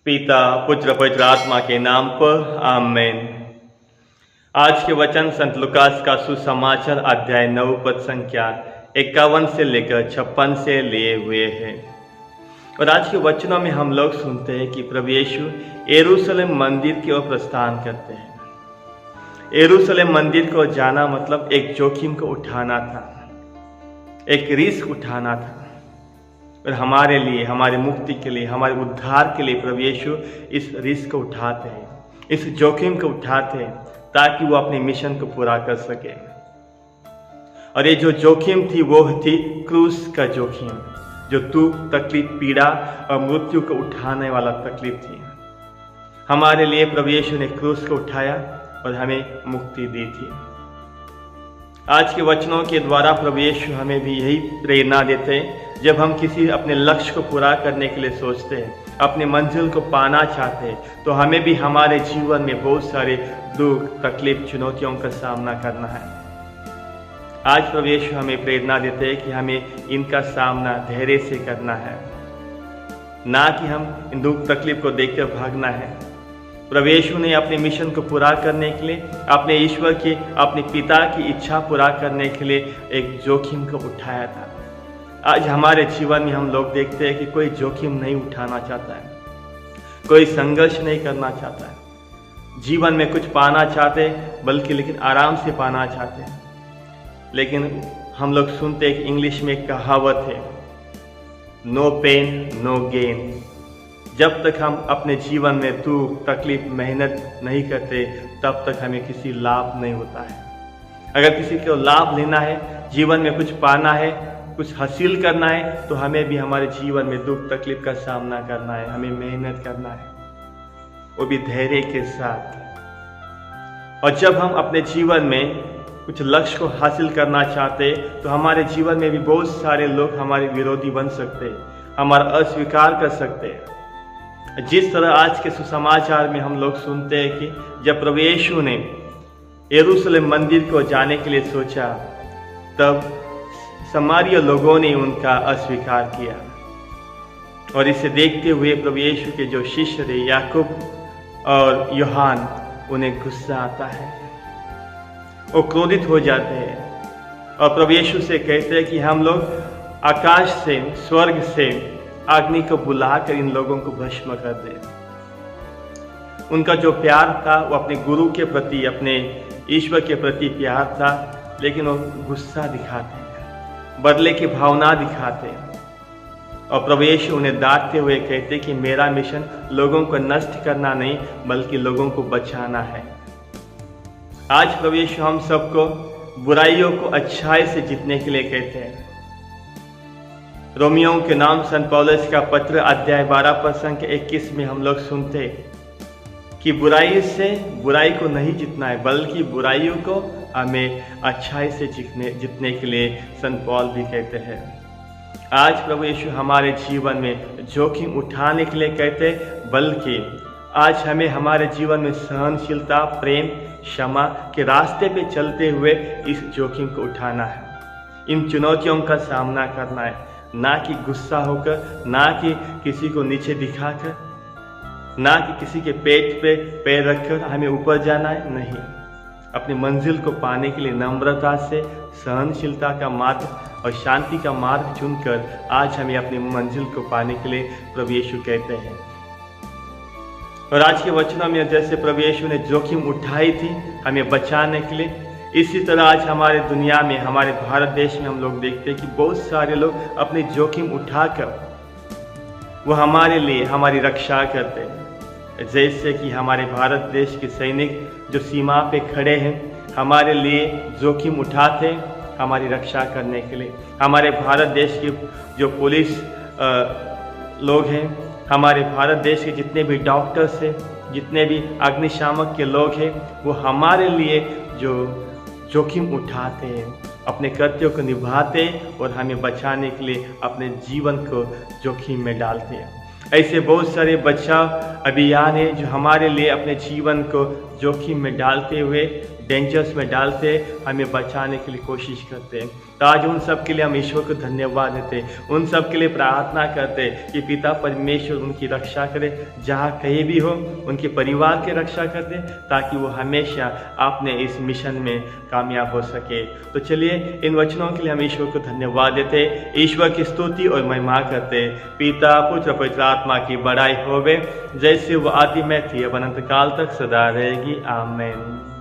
पिता पुत्र पवित्र आत्मा के नाम पर आमेन। आज के वचन संत लुकास का सुसमाचार अध्याय 9 पद संख्या 51 से लेकर 56 से लिए हुए हैं। और आज के वचनों में हम लोग सुनते हैं कि प्रभु यीशु यरूशलेम मंदिर की ओर प्रस्थान करते हैं। यरूशलेम मंदिर को जाना मतलब एक जोखिम को उठाना था, एक रिस्क उठाना था। और हमारे लिए, हमारी मुक्ति के लिए, हमारे उद्धार के लिए प्रभु यीशु इस रिस्क को उठाते हैं, इस जोखिम को उठाते हैं ताकि वो अपने मिशन को पूरा कर सके। और ये जो जोखिम थी वो थी क्रूस का जोखिम, जो दुख, तकलीफ, पीड़ा और मृत्यु को उठाने वाला तकलीफ थी। हमारे लिए प्रभु यीशु ने क्रूस को उठाया और हमें मुक्ति दी थी। आज के वचनों के द्वारा प्रभु यीशु हमें भी यही प्रेरणा देते हैं। जब हम किसी अपने लक्ष्य को पूरा करने के लिए सोचते हैं, अपनी मंजिल को पाना चाहते हैं, तो हमें भी हमारे जीवन में बहुत सारे दुख, तकलीफ, चुनौतियों का सामना करना है। आज प्रभु यीशु हमें प्रेरणा देते हैं कि हमें इनका सामना धैर्य से करना है, ना कि हम इन दुख तकलीफ को देखकर भागना है। प्रभु यीशु ने अपने मिशन को पूरा करने के लिए, अपने ईश्वर की, अपने पिता की इच्छा पूरा करने के लिए एक जोखिम को उठाया था। आज हमारे जीवन में हम लोग देखते हैं कि कोई जोखिम नहीं उठाना चाहता है, कोई संघर्ष नहीं करना चाहता है, जीवन में कुछ पाना चाहते हैं लेकिन आराम से पाना चाहते हैं। लेकिन हम लोग सुनते हैं कि इंग्लिश में एक कहावत है, नो पेन नो गेन। जब तक हम अपने जीवन में दुख, तकलीफ, मेहनत नहीं करते तब तक हमें किसी लाभ नहीं होता है। अगर किसी को लाभ लेना है, जीवन में कुछ पाना है, कुछ हासिल करना है, तो हमें भी हमारे जीवन में दुख तकलीफ का सामना करना है, हमें मेहनत करना है, वो भी धैर्य के साथ। और जब हम अपने जीवन में कुछ लक्ष्य को हासिल करना चाहते तो हमारे जीवन में भी बहुत सारे लोग हमारे विरोधी बन सकते हैं, हमारा अस्वीकार कर सकते हैं। जिस तरह आज के सुसमाचार में हम लोग सुनते हैं कि जब प्रभु यीशु ने यरूशलेम मंदिर को जाने के लिए सोचा, तब समारिया लोगों ने उनका अस्वीकार किया। और इसे देखते हुए प्रभु यीशु के जो शिष्य थे, याकूब और यूहान, उन्हें गुस्सा आता है, वो क्रोधित हो जाते हैं और प्रभु यीशु से कहते हैं कि हम लोग आकाश से, स्वर्ग से अग्नि को बुलाकर इन लोगों को भस्म कर दे। उनका जो प्यार था वो अपने गुरु के प्रति, अपने ईश्वर के प्रति प्यार था, लेकिन वो गुस्सा दिखाते हैं, बदले की भावना दिखाते हैं। और प्रभु यीशु उन्हें डांटते हुए कहते कि मेरा मिशन लोगों को नष्ट करना नहीं बल्कि लोगों को बचाना है। आज प्रभु यीशु हम सबको बुराइयों को अच्छाई से जीतने के लिए कहते हैं। रोमियों के नाम संत पौलुस का पत्र अध्याय 12 पद संख्या 21 में हम लोग सुनते कि बुराई से बुराई को नहीं जीतना है बल्कि बुराइयों को हमें अच्छाई से जीतने के लिए संत पौल भी कहते हैं। आज प्रभु यीशु हमारे जीवन में जोखिम उठाने के लिए कहते हैं, बल्कि आज हमें हमारे जीवन में सहनशीलता, प्रेम, क्षमा के रास्ते पे चलते हुए इस जोखिम को उठाना है, इन चुनौतियों का सामना करना है, ना कि गुस्सा होकर, ना कि किसी को नीचे दिखाकर, ना कि किसी के पेट पे पैर रखकर हमें ऊपर जाना है। नहीं, अपनी मंजिल को पाने के लिए नम्रता से, सहनशीलता का मार्ग और शांति का मार्ग चुनकर आज हमें अपनी मंजिल को पाने के लिए प्रभु यीशु कहते हैं। और आज के वचनों में जैसे प्रभु यीशु ने जोखिम उठाई थी हमें बचाने के लिए, इसी तरह आज हमारे दुनिया में, हमारे भारत देश में हम लोग देखते हैं कि बहुत सारे लोग अपने जोखिम उठाकर वो हमारे लिए हमारी रक्षा करते हैं। जैसे कि हमारे भारत देश के सैनिक जो सीमा पे खड़े हैं, हमारे लिए जोखिम उठाते हैं हमारी रक्षा करने के लिए। हमारे भारत देश के जो पुलिस लोग हैं, हमारे भारत देश के जितने भी डॉक्टर्स हैं, जितने भी अग्निशामक के लोग हैं, वो हमारे लिए जो जोखिम उठाते हैं, अपने कर्तव्यों को निभाते हैं और हमें बचाने के लिए अपने जीवन को जोखिम में डालते हैं। ऐसे बहुत सारे बचाव अभियान हैं जो हमारे लिए अपने जीवन को जोखिम में डालते हुए डेंजर्स में डालते, हमें बचाने के लिए कोशिश करते। तो आज उन सब के लिए हम ईश्वर को धन्यवाद देते, उन सब के लिए प्रार्थना करते कि पिता परमेश्वर उनकी रक्षा करे, जहाँ कहीं भी हो उनके परिवार की रक्षा कर दे, ताकि वो हमेशा अपने इस मिशन में कामयाब हो सके। तो चलिए इन वचनों के लिए हम ईश्वर को धन्यवाद देते, ईश्वर की स्तुति और महिमा करते। पिता पुत्र पवित्र आत्मा की बड़ाई होवे, जैसे वो आदि में थी अब अनंत काल तक सदा रहेगी। आमीन।